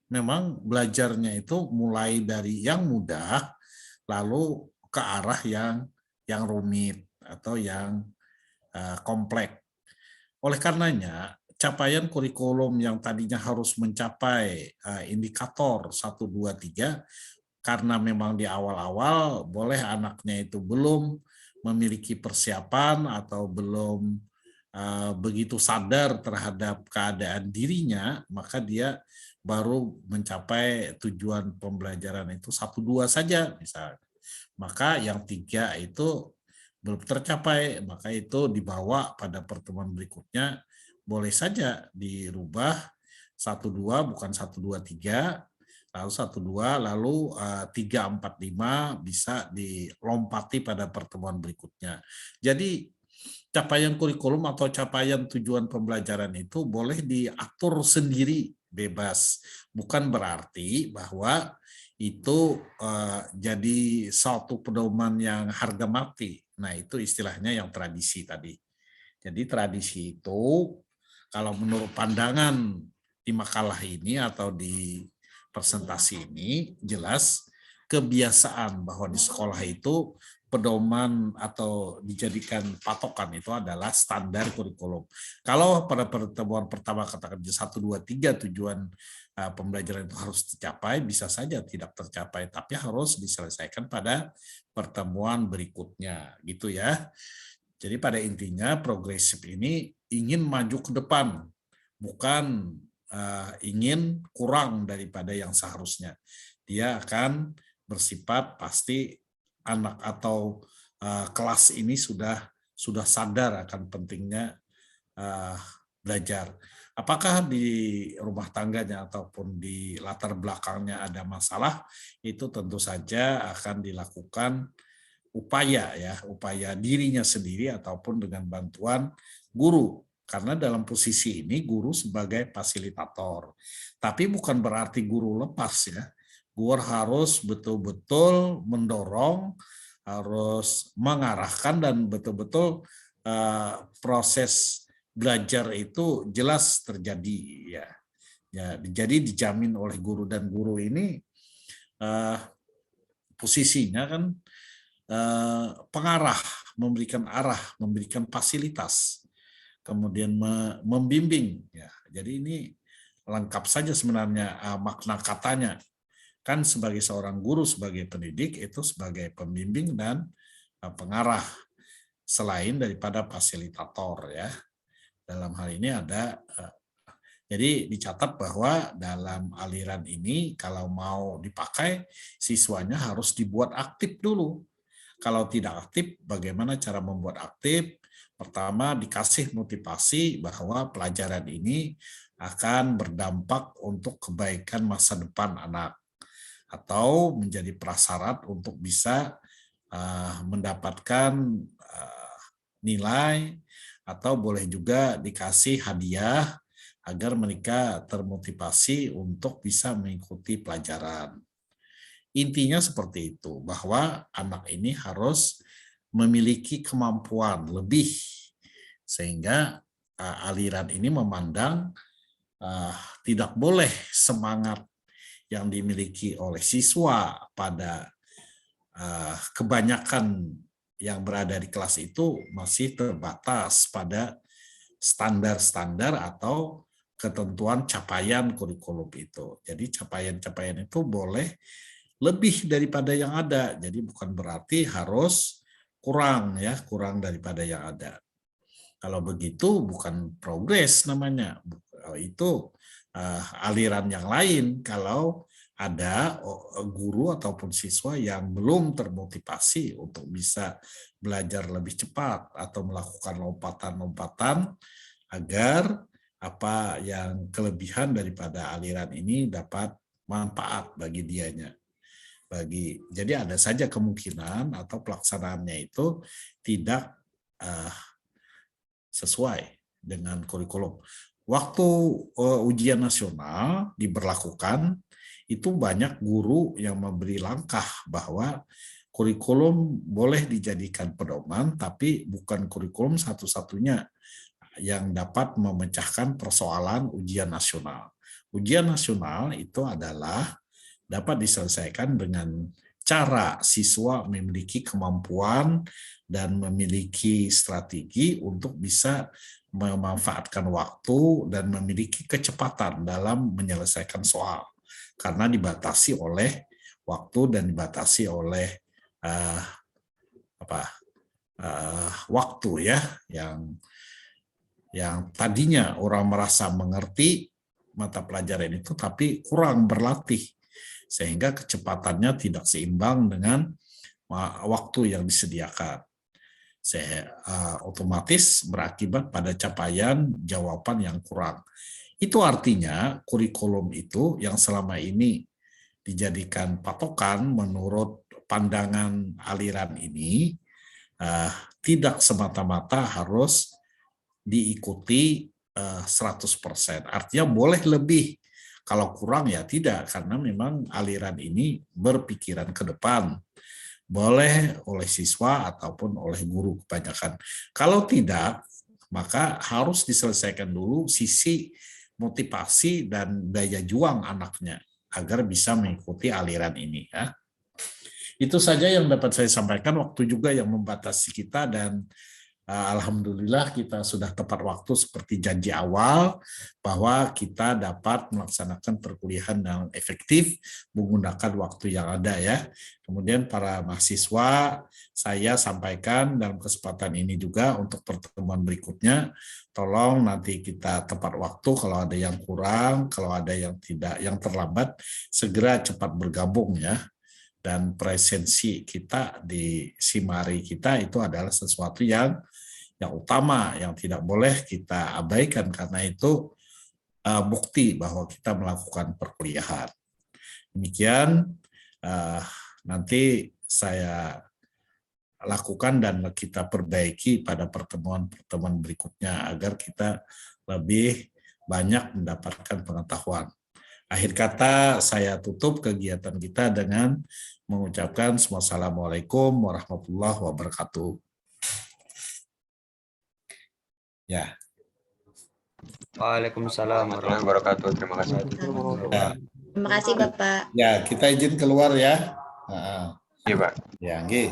memang belajarnya itu mulai dari yang mudah lalu ke arah yang rumit atau yang kompleks. Oleh karenanya capaian kurikulum yang tadinya harus mencapai indikator 1, 2, 3, karena memang di awal-awal boleh anaknya itu belum memiliki persiapan atau belum begitu sadar terhadap keadaan dirinya, maka dia baru mencapai tujuan pembelajaran itu 1, 2 saja misalnya. Maka yang 3 itu belum tercapai, maka itu dibawa pada pertemuan berikutnya, boleh saja dirubah 1, 2 bukan 1, 2, 3, lalu 1, 2, lalu 3, 4, 5 bisa dilompati pada pertemuan berikutnya. Jadi capaian kurikulum atau capaian tujuan pembelajaran itu boleh diatur sendiri, bebas. Bukan berarti bahwa itu jadi suatu pedoman yang harga mati. Nah, itu istilahnya yang tradisi tadi. Jadi tradisi itu kalau menurut pandangan di makalah ini atau di presentasi ini jelas kebiasaan bahwa di sekolah itu pedoman atau dijadikan patokan itu adalah standar kurikulum. Kalau pada pertemuan pertama katakan 1, 2, 3 tujuan pembelajaran itu harus tercapai, bisa saja tidak tercapai, tapi harus diselesaikan pada pertemuan berikutnya, gitu ya. Jadi pada intinya progresif ini ingin maju ke depan, bukan ingin kurang daripada yang seharusnya. Dia akan bersifat pasti anak atau kelas ini sudah sadar akan pentingnya belajar. Apakah di rumah tangganya ataupun di latar belakangnya ada masalah, itu tentu saja akan dilakukan upaya dirinya sendiri ataupun dengan bantuan guru. Karena dalam posisi ini guru sebagai fasilitator. Tapi bukan berarti guru lepas ya. Guru harus betul-betul mendorong, harus mengarahkan dan betul-betul proses belajar itu jelas terjadi ya. Jadi dijamin oleh guru, dan guru ini posisinya kan pengarah, memberikan arah, memberikan fasilitas, kemudian membimbing ya. Jadi ini lengkap saja sebenarnya makna katanya. Kan sebagai seorang guru, sebagai pendidik itu sebagai pembimbing dan pengarah selain daripada fasilitator ya. Dalam hal ini ada jadi dicatat bahwa dalam aliran ini kalau mau dipakai siswanya harus dibuat aktif dulu. Kalau tidak aktif, bagaimana cara membuat aktif? Pertama, dikasih motivasi bahwa pelajaran ini akan berdampak untuk kebaikan masa depan anak, atau menjadi prasyarat untuk bisa mendapatkan nilai, atau boleh juga dikasih hadiah agar mereka termotivasi untuk bisa mengikuti pelajaran. Intinya seperti itu, bahwa anak ini harus memiliki kemampuan lebih, sehingga aliran ini memandang tidak boleh semangat yang dimiliki oleh siswa pada kebanyakan yang berada di kelas itu masih terbatas pada standar-standar atau ketentuan capaian kurikulum itu. Jadi capaian-capaian itu boleh lebih daripada yang ada. Jadi bukan berarti harus kurang ya, kurang daripada yang ada. Kalau begitu bukan progres namanya. Itu aliran yang lain kalau ada guru ataupun siswa yang belum termotivasi untuk bisa belajar lebih cepat atau melakukan lompatan-lompatan agar apa yang kelebihan daripada aliran ini dapat manfaat bagi dianya. Jadi ada saja kemungkinan atau pelaksanaannya itu tidak sesuai dengan kurikulum. Waktu ujian nasional diberlakukan, itu banyak guru yang memberi langkah bahwa kurikulum boleh dijadikan pedoman, tapi bukan kurikulum satu-satunya yang dapat memecahkan persoalan ujian nasional. Ujian nasional itu adalah dapat diselesaikan dengan cara siswa memiliki kemampuan dan memiliki strategi untuk bisa memanfaatkan waktu dan memiliki kecepatan dalam menyelesaikan soal. Karena dibatasi oleh waktu dan dibatasi oleh waktu ya, yang tadinya orang merasa mengerti mata pelajaran itu tapi kurang berlatih sehingga kecepatannya tidak seimbang dengan waktu yang disediakan. Otomatis berakibat pada capaian jawaban yang kurang. Itu artinya kurikulum itu yang selama ini dijadikan patokan menurut pandangan aliran ini tidak semata-mata harus diikuti 100%. Artinya boleh lebih. Kalau kurang ya tidak, karena memang aliran ini berpikiran ke depan. Boleh oleh siswa ataupun oleh guru kebanyakan. Kalau tidak, maka harus diselesaikan dulu sisi motivasi dan daya juang anaknya agar bisa mengikuti aliran ini ya. Itu saja yang dapat saya sampaikan, waktu juga yang membatasi kita dan Alhamdulillah kita sudah tepat waktu seperti janji awal bahwa kita dapat melaksanakan perkuliahan yang efektif menggunakan waktu yang ada ya. Kemudian para mahasiswa saya sampaikan dalam kesempatan ini juga untuk pertemuan berikutnya, tolong nanti kita tepat waktu, kalau ada yang kurang, kalau ada yang tidak, yang terlambat, segera cepat bergabung ya. Dan presensi kita di Simari kita itu adalah sesuatu yang utama, yang tidak boleh kita abaikan, karena itu bukti bahwa kita melakukan perkuliahan. Demikian nanti saya lakukan dan kita perbaiki pada pertemuan-pertemuan berikutnya agar kita lebih banyak mendapatkan pengetahuan. Akhir kata saya tutup kegiatan kita dengan mengucapkan wassalamualaikum warahmatullahi wabarakatuh. Ya. Waalaikumsalam warahmatullahi wabarakatuh. Terima kasih. Ya. Terima kasih Bapak. Ya, kita izin keluar ya. Iya, Pak. Ya, nggih.